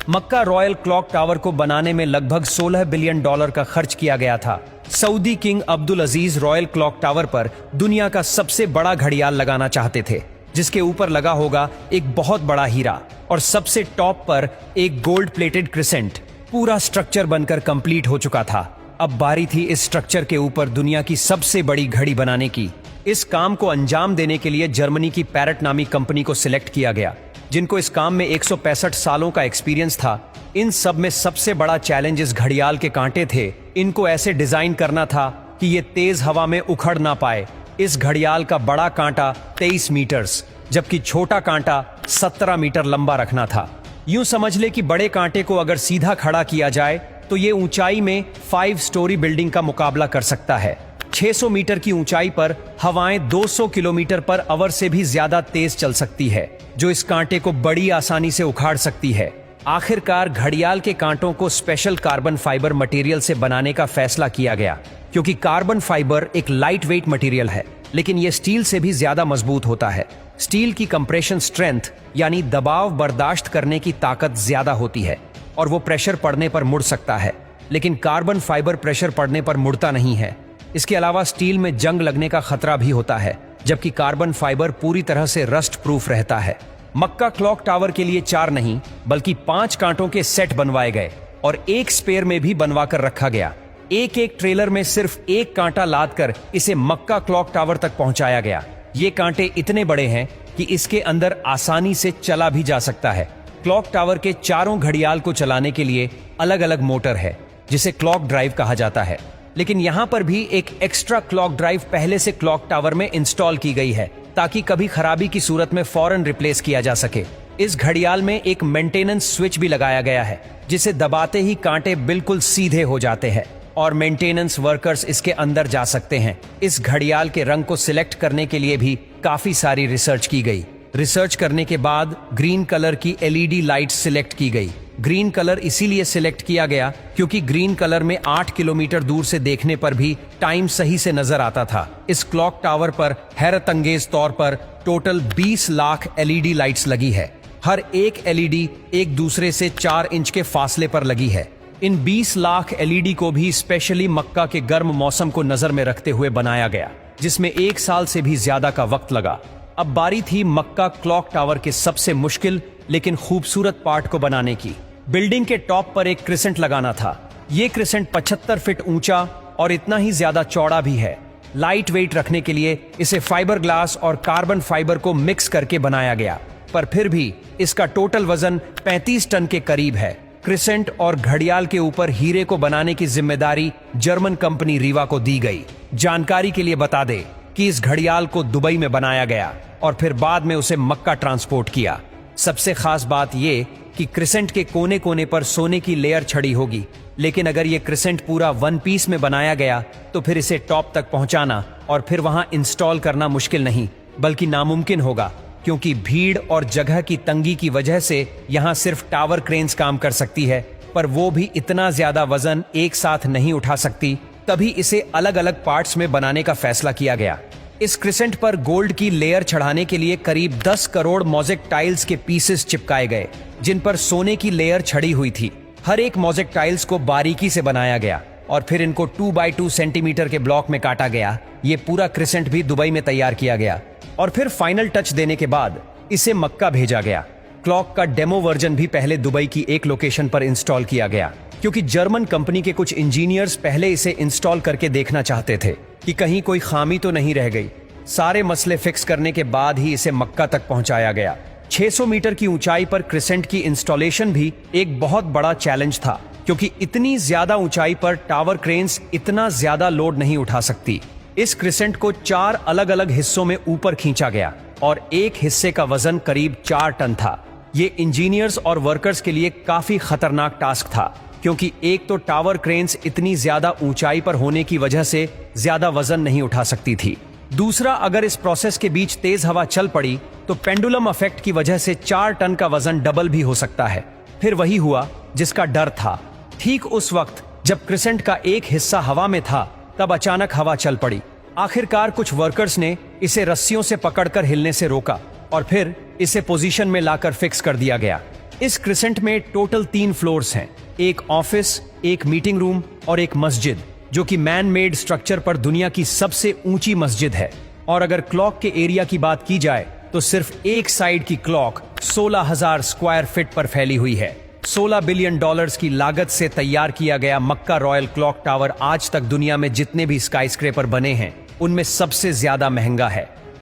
मक्का royal clock tower को बनाने में लगभग $16 बिलियन का खर्च किया गया था। सऊदी किंग अब्दुल अजीज रॉयल क्लॉक टावर पर दुनिया का सबसे बड़ा घड़ियाल लगाना चाहते थे, जिसके ऊपर लगा होगा एक बहुत बड़ा हीरा और सबसे टॉप पर एक गोल्ड प्लेटेड क्रिसेंट। पूरा स्ट्रक्चर बनकर कंप्लीट हो चुका था। अब बारी थी इस स्ट्रक्चर के ऊपर दुनिया की सबसे बड़ी घड़ी बनाने की। इस काम को अंजाम देने के लिए जर्मनी की पैरेट नामी कंपनी को सिलेक्ट किया गया, जिनको इस काम में 165 सालों का एक्सपीरियंस था। इन सब में सबसे बड़ा चैलेंज इस घड़ियाल के कांटे थे। इनको ऐसे डिजाइन करना था कि ये तेज हवा में उखड़ ना पाए। इस घड़ियाल का बड़ा कांटा 23 मीटर्स, जबकि छोटा कांटा 17 मीटर लंबा रखना था। यूं समझ ले कि बड़े कांटे को अगर सीधा खड़ा किया जाए तो ये ऊंचाई में 5 स्टोरी बिल्डिंग का मुकाबला कर सकता है। 600 मीटर की ऊंचाई पर हवाएं 200 किलोमीटर पर आवर से भी ज्यादा तेज चल सकती है, जो इस कांटे को बड़ी आसानी से उखाड़ सकती है। आखिरकार घड़ियाल के कांटों को स्पेशल कार्बन फाइबर मटेरियल से बनाने का फैसला किया गया, क्योंकि कार्बन फाइबर एक लाइट वेट मटेरियल है, लेकिन यह स्टील से भी ज्यादा मजबूत होता है। स्टील की कंप्रेशन स्ट्रेंथ यानी दबाव बर्दाश्त करने की ताकत ज्यादा होती है और वो प्रेशर पड़ने पर मुड़ सकता है, लेकिन कार्बन फाइबर प्रेशर पड़ने पर मुड़ता नहीं है। इसके अलावा स्टील में जंग लगने का खतरा भी होता है, जबकि कार्बन फाइबर पूरी तरह से रस्ट प्रूफ रहता है। मक्का क्लॉक टावर के लिए 4 नहीं बल्कि 5 कांटों के सेट बनवाए गए और एक स्पेयर में भी बनवा कर रखा गया। एक एक ट्रेलर में सिर्फ एक कांटा लाद कर इसे मक्का क्लॉक टावर तक पहुंचाया गया। ये कांटे इतने बड़े हैं कि इसके अंदर आसानी से चला भी जा सकता है। क्लॉक टावर के चारों घड़ियाल को चलाने के लिए अलग अलग मोटर है, जिसे क्लॉक ड्राइव कहा जाता है, लेकिन यहाँ पर भी एक एक्स्ट्रा क्लॉक ड्राइव पहले से क्लॉक टावर में इंस्टॉल की गई है, ताकि कभी खराबी की सूरत में फौरन रिप्लेस किया जा सके। इस घड़ियाल में एक मेंटेनेंस स्विच भी लगाया गया है, जिसे दबाते ही कांटे बिल्कुल सीधे हो जाते हैं और मेंटेनेंस वर्कर्स इसके अंदर जा सकते हैं। इस घड़ियाल के रंग को सिलेक्ट करने के लिए भी काफी सारी रिसर्च की गई। रिसर्च करने के बाद ग्रीन कलर की LED लाइट सिलेक्ट की गई। ग्रीन कलर इसीलिए सिलेक्ट किया गया क्योंकि ग्रीन कलर में 8 किलोमीटर दूर से देखने पर भी टाइम सही से नजर आता था। इस क्लॉक टावर पर हैरतअंगेज तौर पर टोटल 20 लाख LED लाइट्स लगी है। हर एक LED एक दूसरे से 4 इंच के फासले पर लगी है। इन 20 लाख LED को भी स्पेशली मक्का के गर्म मौसम को नजर में रखते हुए बनाया गया, जिसमें 1 साल से भी ज्यादा का वक्त लगा। अब बारी थी मक्का क्लॉक टावर के सबसे मुश्किल लेकिन खूबसूरत पार्ट को बनाने की। बिल्डिंग के टॉप पर एक क्रिसेंट लगाना था। ये क्रिसेंट 75 फीट ऊंचा और इतना ही ज्यादा चौड़ा भी है। लाइट वेट रखने के लिए इसे फाइबर ग्लास और कार्बन फाइबर को मिक्स करके बनाया गया, पर फिर भी इसका टोटल वजन 35 टन के करीब है। क्रिसेंट और घड़ियाल के ऊपर हीरे को बनाने की जिम्मेदारी जर्मन कंपनी रीवा को दी गई। जानकारी के लिए बता दे कि इस घड़ियाल को दुबई में बनाया गया और फिर बाद में उसे मक्का ट्रांसपोर्ट किया। सबसे खास बात यह कि क्रिसेंट के कोने कोने पर सोने की लेयर छड़ी होगी, लेकिन अगर ये क्रिसेंट पूरा 1 पीस में बनाया गया तो फिर इसे टॉप तक पहुंचाना और फिर वहां इंस्टॉल करना मुश्किल नहीं बल्कि नामुमकिन होगा, क्योंकि भीड़ और जगह की तंगी की वजह से यहां सिर्फ टावर क्रेन्स काम कर सकती है, पर वो भी इतना ज्यादा वजन एक साथ नहीं उठा सकती। तभी इसे अलग अलग पार्ट्स में बनाने का फैसला किया गया। इस क्रिसेंट पर गोल्ड की लेयर चढ़ाने के लिए करीब 10 करोड़ मोज़ेक टाइल्स के पीसेस चिपकाए गए, जिन पर सोने की लेयर छड़ी हुई थी। हर एक मोज़ेक टाइल्स को बारीकी से बनाया गया और फिर इनको 2 बाई 2 सेंटीमीटर के ब्लॉक में काटा गया। ये पूरा क्रिसेंट भी दुबई में तैयार किया गया और फिर फाइनल टच देने के बाद इसे मक्का भेजा गया। क्लॉक का डेमो वर्जन भी पहले दुबई की एक लोकेशन पर इंस्टॉल किया गया, क्योंकि जर्मन कंपनी के कुछ इंजीनियर्स पहले इसे इंस्टॉल करके देखना चाहते थे कि कहीं कोई खामी तो नहीं रह गई। सारे मसले फिक्स करने के बाद ही इसे मक्का तक पहुंचाया गया। 600 मीटर की ऊंचाई पर क्रिसेंट की इंस्टॉलेशन भी एक बहुत बड़ा चैलेंज था, क्योंकि इतनी ज्यादा ऊंचाई पर टावर क्रेन्स इतना ज्यादा लोड नहीं उठा सकती। इस क्रिसेंट को 4 अलग अलग हिस्सों में ऊपर खींचा गया और एक हिस्से का वजन करीब 4 टन था। ये इंजीनियर्स और वर्कर्स के लिए काफी खतरनाक टास्क था, क्योंकि एक तो टावर क्रेन्स इतनी ज्यादा ऊंचाई पर होने की वजह से ज्यादा वजन नहीं उठा सकती थी। दूसरा, अगर इस प्रोसेस के बीच तेज हवा चल पड़ी तो पेंडुलम इफेक्ट की वजह से 4 टन का वजन डबल भी हो सकता है। फिर वही हुआ जिसका डर था। ठीक उस वक्त जब क्रिसेंट का एक हिस्सा हवा में था, तब अचानक हवा चल पड़ी। आखिरकार कुछ वर्कर्स ने इसे रस्सियों से पकड़कर हिलने से रोका और फिर इसे पोजीशन में लाकर फिक्स कर दिया गया। इस क्रिसेंट में टोटल 3 फ्लोर्स हैं, एक ऑफिस, एक मीटिंग रूम और एक मस्जिद, जो कि मैन मेड स्ट्रक्चर पर दुनिया की सबसे ऊंची मस्जिद है। और अगर क्लॉक के एरिया की बात की जाए तो सिर्फ एक साइड की क्लॉक 16,000 स्क्वायर फीट पर फैली हुई है। $16 बिलियन की लागत से तैयार किया गया मक्का रॉयल क्लॉक टावर आज तक दुनिया में जितने भी स्काईस्क्रेपर बने हैं उनमें सबसे ज्यादा महंगा है।